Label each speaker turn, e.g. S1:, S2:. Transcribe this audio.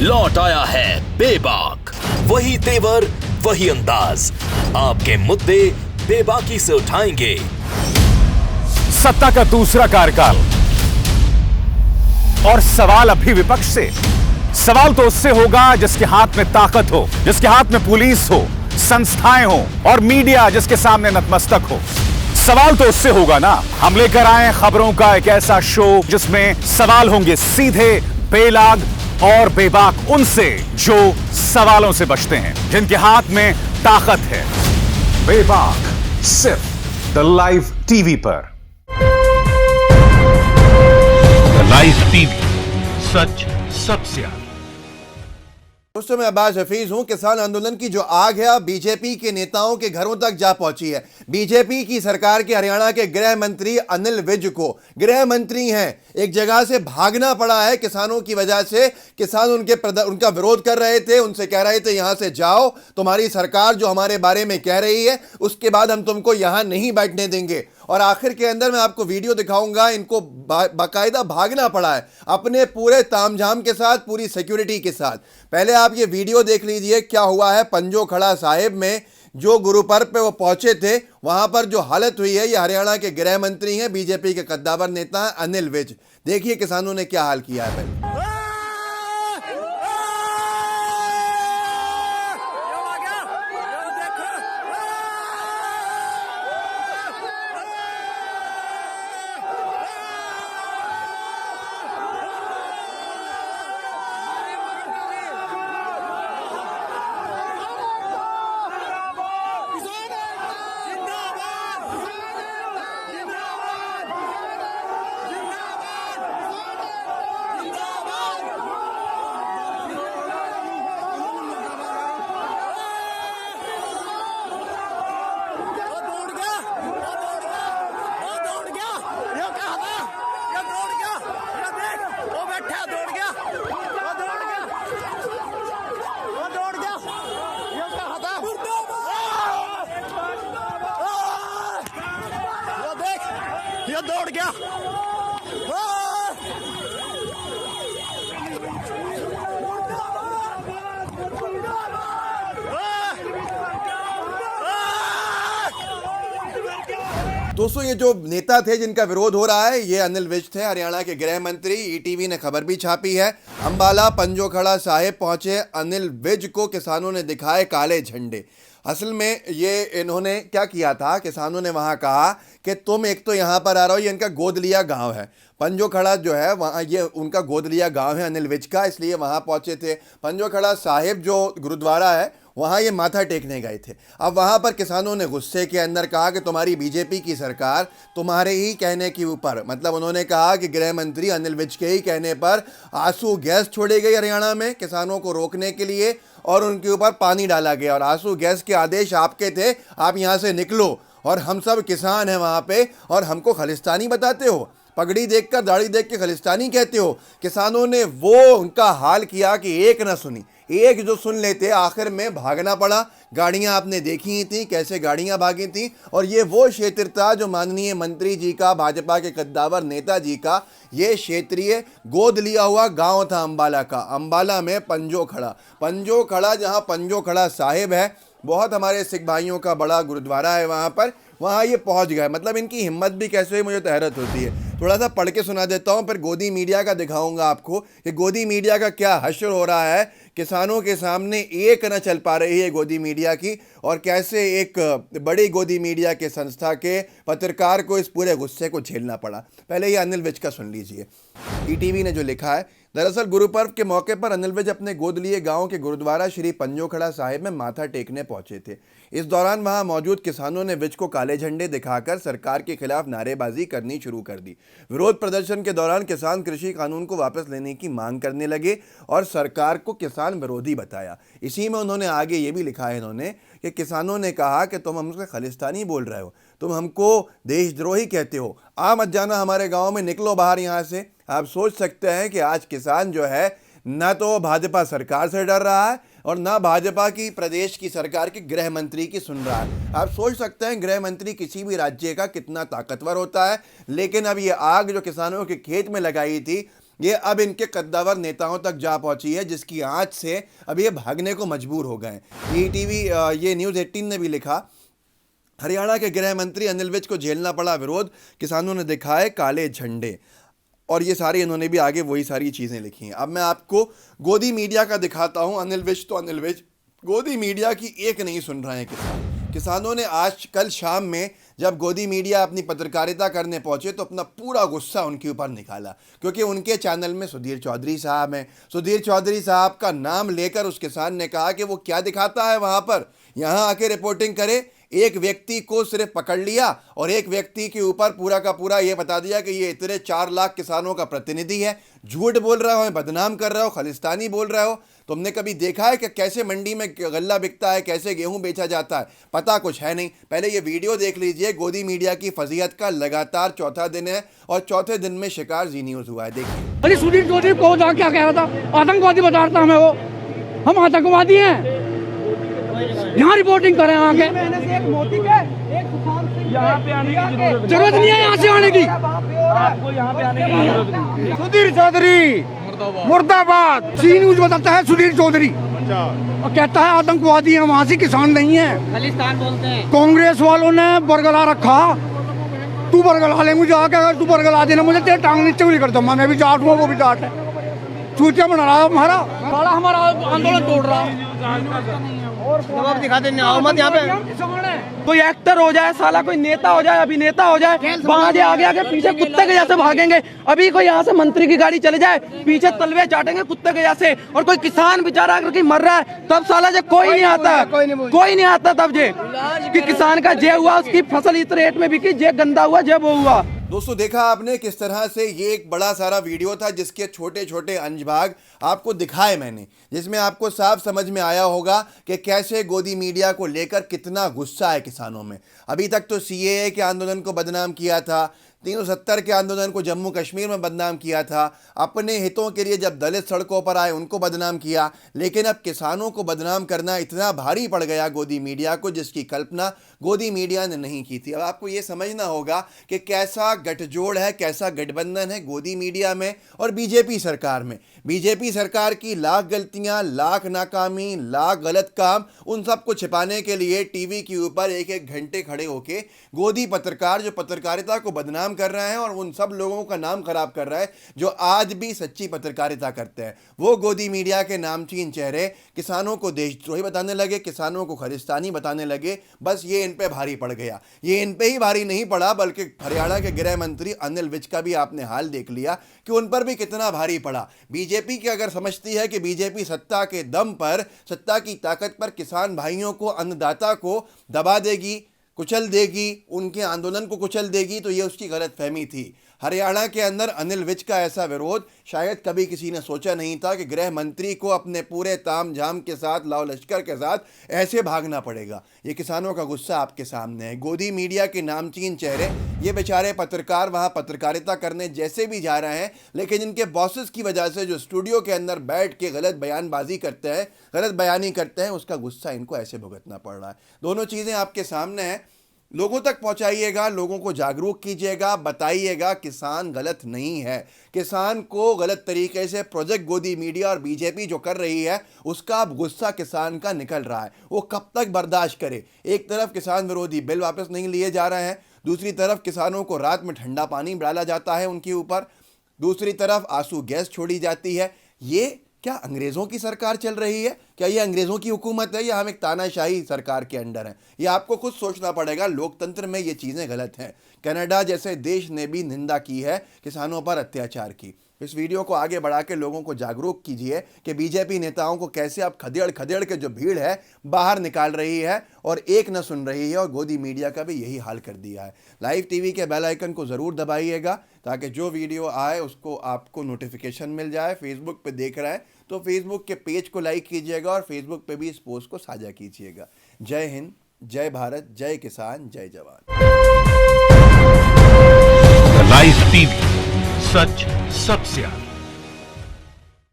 S1: लौट आया है बेबाक। वही तेवर, वही अंदाज, आपके मुद्दे बेबाकी से उठाएंगे।
S2: सत्ता का दूसरा कार्यकाल और सवाल अभी विपक्ष से। सवाल तो उससे होगा जिसके हाथ में ताकत हो, जिसके हाथ में पुलिस हो, संस्थाएं हो और मीडिया जिसके सामने नतमस्तक हो। सवाल तो उससे होगा ना। हम लेकर आए खबरों का एक ऐसा शो जिसमें सवाल होंगे सीधे, बेलाग और बेबाक उनसे जो सवालों से बचते हैं, जिनके हाथ में ताकत है। बेबाक सिर्फ द लाइव टीवी पर।
S3: लाइव टीवी, सच सबसे आगे।
S4: दोस्तों, मैं अब्बास हफीज हूं। किसान आंदोलन की जो आग है अब बीजेपी के नेताओं के घरों तक जा पहुंची है। बीजेपी की सरकार के हरियाणा के गृह मंत्री अनिल विज को, गृह मंत्री हैं, एक जगह से भागना पड़ा है किसानों की वजह से। किसान उनका विरोध कर रहे थे, उनसे कह रहे थे यहां से जाओ, तुम्हारी सरकार जो हमारे बारे में कह रही है उसके बाद हम तुमको यहां नहीं बैठने देंगे। और आखिर के अंदर मैं आपको वीडियो दिखाऊंगा, इनको बाकायदा भागना पड़ा है अपने पूरे तामझाम के साथ, पूरी सिक्योरिटी के साथ। पहले आप ये वीडियो देख लीजिए क्या हुआ है पंजो खड़ा साहिब में। जो गुरु पर्व पे वो पहुंचे थे, वहां पर जो हालत हुई है, ये हरियाणा के गृह मंत्री हैं, बीजेपी के कद्दावर नेता हैं अनिल विज। देखिए किसानों ने क्या हाल किया है पहले।
S5: दौड़ गया।
S4: दोस्तों, ये जो नेता थे जिनका विरोध हो रहा है, ये अनिल विज थे, हरियाणा के गृह मंत्री। ईटीवी ने खबर भी छापी है। अंबाला पंजोखड़ा साहिब पहुंचे अनिल विज को किसानों ने दिखाए काले झंडे। असल में ये इन्होंने क्या किया था, किसानों ने वहां कहा कि तुम एक तो यहाँ पर आ रहे हो, ये इनका गोद लिया गाँव है। पंजोखड़ा जो है वहाँ, ये उनका गोद लिया गाँव है अनिल विज का, इसलिए वहाँ पहुँचे थे। पंजोखड़ा साहिब जो गुरुद्वारा है, वहाँ ये माथा टेकने गए थे। अब वहाँ पर किसानों ने गुस्से के अंदर कहा कि तुम्हारी बीजेपी की सरकार तुम्हारे ही कहने के ऊपर, मतलब उन्होंने कहा कि गृह मंत्री अनिल विज के ही कहने पर आंसू गैस छोड़ी गई हरियाणा में किसानों को रोकने के लिए, और उनके ऊपर पानी डाला गया। और आंसू गैस के आदेश आपके थे, आप यहाँ से निकलो, और हम सब किसान हैं वहाँ पे, और हमको खालिस्तानी बताते हो, पगड़ी देखकर, दाढ़ी देख के खालिस्तानी कहते हो। किसानों ने वो उनका हाल किया कि एक ना सुनी, एक जो सुन लेते आखिर में भागना पड़ा। गाड़ियां आपने देखी ही थी, कैसे गाड़ियां भागी थी। और ये वो क्षेत्र था जो माननीय मंत्री जी का, भाजपा के कद्दावर नेता जी का, ये क्षेत्रीय गोद लिया हुआ गांव था अंबाला का। अंबाला में पंजोखड़ा जहां पंजोखड़ा साहिब है, बहुत हमारे सिख भाइयों का बड़ा गुरुद्वारा है वहाँ पर, वहाँ ये पहुँच गए। मतलब इनकी हिम्मत भी कैसे हुई, मुझे तो हैरत होती है। थोड़ा सा पढ़ के सुना देता हूँ, फिर गोदी मीडिया का दिखाऊंगा आपको कि गोदी मीडिया का क्या हश्र हो रहा है। किसानों के सामने एक न चल पा रही है गोदी मीडिया की, और कैसे एक बड़ी गोदी मीडिया के संस्था के पत्रकार को इस पूरे गुस्से को झेलना पड़ा। पहले ये अनिल विज का सुन लीजिए, ईटीवी ने जो लिखा है। दरअसल गुरु पर्व के मौके पर अनिल विज अपने गोद लिए गांव के गुरुद्वारा श्री पंजोखड़ा साहिब में माथा टेकने पहुंचे थे। इस दौरान वहां मौजूद किसानों ने विज को काले झंडे दिखाकर सरकार के खिलाफ नारेबाजी करनी शुरू कर दी। विरोध प्रदर्शन के दौरान किसान कृषि कानून को वापस लेने की मांग करने लगे और सरकार को किसान विरोधी बताया। इसी में उन्होंने आगे ये भी लिखा है इन्होंने कि किसानों ने कहा कि तुम हमसे खालिस्तानी बोल रहे हो, तुम हमको देशद्रोही कहते हो, आ मत जाना हमारे गाँव में, निकलो बाहर यहाँ से। आप सोच सकते हैं कि आज किसान जो है, ना तो भाजपा सरकार से डर रहा है और ना भाजपा की प्रदेश की सरकार के गृह मंत्री की सुन रहा है। आप सोच सकते हैं गृह मंत्री किसी भी राज्य का कितना ताकतवर होता है। लेकिन अब ये आग जो किसानों के खेत में लगाई थी, ये अब इनके कद्दावर नेताओं तक जा पहुंची है, जिसकी आंच से अब ये भागने को मजबूर हो गए। ये न्यूज़ 18 ने भी लिखा, हरियाणा के गृह मंत्री अनिल विज को झेलना पड़ा विरोध, किसानों ने दिखाए काले झंडे। और ये सारी इन्होंने भी आगे वही सारी चीज़ें लिखी हैं। अब मैं आपको गोदी मीडिया का दिखाता हूं। अनिल विज तो अनिल विज, गोदी मीडिया की एक नहीं सुन रहे हैं किसानों ने आज कल शाम में जब गोदी मीडिया अपनी पत्रकारिता करने पहुंचे तो अपना पूरा गुस्सा उनके ऊपर निकाला, क्योंकि उनके चैनल में सुधीर चौधरी साहब हैं। सुधीर चौधरी साहब का नाम लेकर उस किसान ने कहा कि वो क्या दिखाता है वहाँ पर, यहाँ आके रिपोर्टिंग करे। एक व्यक्ति को सिर्फ पकड़ लिया और एक व्यक्ति के ऊपर पूरा का पूरा ये बता दिया कि ये इतने 4 लाख किसानों का प्रतिनिधि है, झूठ बोल रहा हो, बदनाम कर रहा हो, खालिस्तानी बोल रहा हो। तुमने कभी देखा है कि कैसे मंडी में गल्ला बिकता है, कैसे गेहूं बेचा जाता है? पता कुछ है नहीं। पहले ये वीडियो देख लीजिए। गोदी मीडिया की फजीहत का लगातार चौथा दिन है और चौथे दिन में शिकार जी न्यूज़ हुआ है। देखिए,
S5: अरे सुधीर चौधरी को क्या कह रहा था, आतंकवादी बता रहा था हमें, वो हम आतंकवादी हैं, यहाँ रिपोर्टिंग करें आके। जरूरत नहीं है यहाँ से आने की, आपको यहाँ पे आने की जरूरत नहीं। सुधीर चौधरी मुर्दाबाद। सी न्यूज बताता है सुधीर चौधरी, और कहता है आतंकवादी है, वहाँ से किसान नहीं है, खालिस्तान बोलते हैं। कांग्रेस वालों ने बरगला रखा, तू बरगला ले मुझे आके, अगर तू बरगला देना मुझे तेरे टांग नीचे भी कर दूंगा, मैं भी जाट हूँ, वो भी जाट है। चूतिया बना रहा है हमारा आंदोलन तोड़ रहा है। जवाब दिखा देने आओ मत यहाँ पे। कोई एक्टर हो जाए, साला कोई नेता हो जाए, अभिनेता हो जाए, आगे आगे आगे पीछे कुत्ते के जैसे भागेंगे। अभी कोई यहाँ से मंत्री की गाड़ी चले जाए, पीछे तलवे चाटेंगे कुत्ते के जैसे। और कोई किसान बेचारा अगर कहीं मर रहा है तब साला जे कोई नहीं आता, कोई नहीं आता तब जे कि किसान का जे हुआ, उसकी फसल इस रेट में बिकी, जे गंदा हुआ, जे वो हुआ।
S4: दोस्तों, देखा आपने किस तरह से ये एक बड़ा सारा वीडियो था जिसके छोटे छोटे अंशभाग आपको दिखाए मैंने, जिसमें आपको साफ समझ में आया होगा कि कैसे गोदी मीडिया को लेकर कितना गुस्सा है किसानों में। अभी तक तो सीएए के आंदोलन को बदनाम किया था, 370 के आंदोलन को जम्मू कश्मीर में बदनाम किया था, अपने हितों के लिए जब दलित सड़कों पर आए उनको बदनाम किया, लेकिन अब किसानों को बदनाम करना इतना भारी पड़ गया गोदी मीडिया को, जिसकी कल्पना गोदी मीडिया ने नहीं की थी। अब आपको ये समझना होगा कि कैसा गठजोड़ है, कैसा गठबंधन है गोदी मीडिया में और बीजेपी सरकार में। बीजेपी सरकार की लाख गलतियां, लाख नाकामी, लाख गलत काम, उन सब को छिपाने के लिए टीवी के ऊपर एक एक घंटे खड़े होके गोदी पत्रकार जो पत्रकारिता को बदनाम कर रहे हैं और उन सब लोगों का नाम खराब कर रहा है जो आज भी सच्ची पत्रकारिता करते हैं। वो गोदी मीडिया के नामचीन चेहरे किसानों को देशद्रोही बताने लगे, किसानों को खालिस्तानी बताने लगे। बस ये इन पे भारी पड़ गया। ये इन पे ही भारी नहीं पड़ा बल्कि हरियाणा के गृह मंत्री अनिल विज का भी आपने हाल देख लिया कि उन पर भी कितना भारी पड़ा। बीजेपी की अगर समझती है कि बीजेपी सत्ता के दम पर, सत्ता की ताकत पर किसान भाइयों को, अन्नदाता को दबा देगी, कुचल देगी, उनके आंदोलन को कुचल देगी, तो ये उसकी गलत फहमी थी। हरियाणा के अंदर अनिल विज का ऐसा विरोध शायद कभी किसी ने सोचा नहीं था कि गृह मंत्री को अपने पूरे ताम झाम के साथ, लाव लश्कर के साथ ऐसे भागना पड़ेगा। ये किसानों का गुस्सा आपके सामने है। गोदी मीडिया के नामचीन चेहरे, ये बेचारे पत्रकार वहाँ पत्रकारिता करने जैसे भी जा रहे हैं, लेकिन इनके बॉसेस की वजह से जो स्टूडियो के अंदर बैठ के गलत बयानबाजी करते हैं, गलत बयानी करते हैं, उसका गुस्सा इनको ऐसे भुगतना पड़ रहा है। दोनों चीज़ें आपके सामने हैं। लोगों तक पहुंचाइएगा, लोगों को जागरूक कीजिएगा, बताइएगा किसान गलत नहीं है। किसान को गलत तरीके से प्रोजेक्ट गोदी मीडिया और बीजेपी जो कर रही है उसका अब गुस्सा किसान का निकल रहा है। वो कब तक बर्दाश्त करे? एक तरफ किसान विरोधी बिल वापस नहीं लिए जा रहे हैं, दूसरी तरफ किसानों को रात में ठंडा पानी डाला जाता है उनके ऊपर, दूसरी तरफ आंसू गैस छोड़ी जाती है। ये क्या अंग्रेज़ों की सरकार चल रही है? क्या ये अंग्रेज़ों की हुकूमत है या हम एक तानाशाही सरकार के अंडर हैं? ये आपको खुद सोचना पड़ेगा। लोकतंत्र में ये चीज़ें गलत हैं। कनाडा जैसे देश ने भी निंदा की है किसानों पर अत्याचार की। इस वीडियो को आगे बढ़ा के लोगों को जागरूक कीजिए कि बीजेपी नेताओं को कैसे अब खदेड़ खदेड़ के जो भीड़ है बाहर निकाल रही है और एक न सुन रही है, और गोदी मीडिया का भी यही हाल कर दिया है। लाइव टीवी के बेल आइकन को ज़रूर दबाइएगा ताकि जो वीडियो आए उसको आपको नोटिफिकेशन मिल जाए। फेसबुक पे देख रहे हैं तो फेसबुक के पेज को लाइक कीजिएगा और फेसबुक पे भी इस पोस्ट को साझा कीजिएगा। जय हिंद, जय भारत, जय किसान, जय जवान।
S3: लाइव टीवी, सच सबसे आगे।